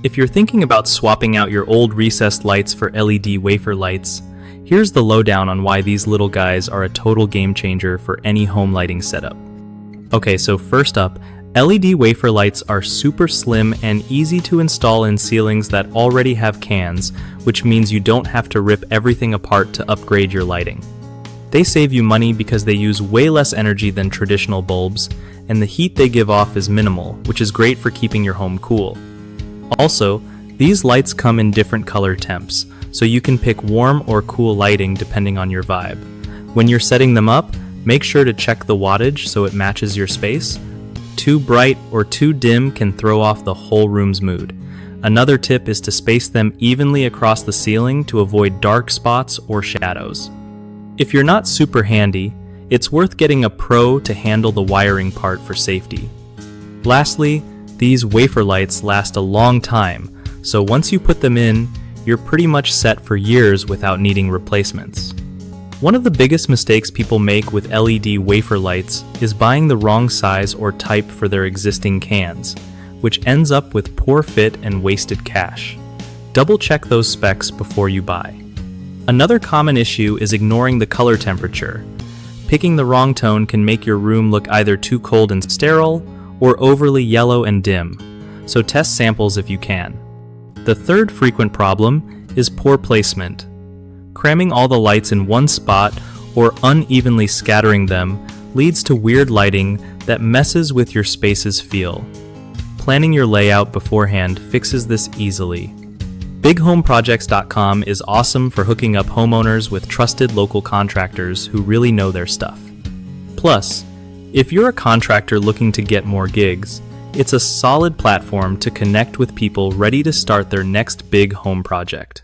If you're thinking about swapping out your old recessed lights for LED wafer lights, here's the lowdown on why these little guys are a total game changer for any home lighting setup. Okay, so first up, LED wafer lights are super slim and easy to install in ceilings that already have cans, which means you don't have to rip everything apart to upgrade your lighting. They save you money because they use way less energy than traditional bulbs, and the heat they give off is minimal, which is great for keeping your home cool. Also, these lights come in different color temps, so you can pick warm or cool lighting depending on your vibe. When you're setting them up, make sure to check the wattage so it matches your space. Too bright or too dim can throw off the whole room's mood. Another tip is to space them evenly across the ceiling to avoid dark spots or shadows. If you're not super handy, it's worth getting a pro to handle the wiring part for safety. Lastly, these wafer lights last a long time, so once you put them in, you're pretty much set for years without needing replacements. One of the biggest mistakes people make with LED wafer lights is buying the wrong size or type for their existing cans, which ends up with poor fit and wasted cash. Double check those specs before you buy. Another common issue is ignoring the color temperature. Picking the wrong tone can make your room look either too cold and sterile or overly yellow and dim, so test samples if you can. The third frequent problem is poor placement. Cramming all the lights in one spot or unevenly scattering them leads to weird lighting that messes with your space's feel. Planning your layout beforehand fixes this easily. BigHomeProjects.com is awesome for hooking up homeowners with trusted local contractors who really know their stuff. Plus, if you're a contractor looking to get more gigs, it's a solid platform to connect with people ready to start their next big home project.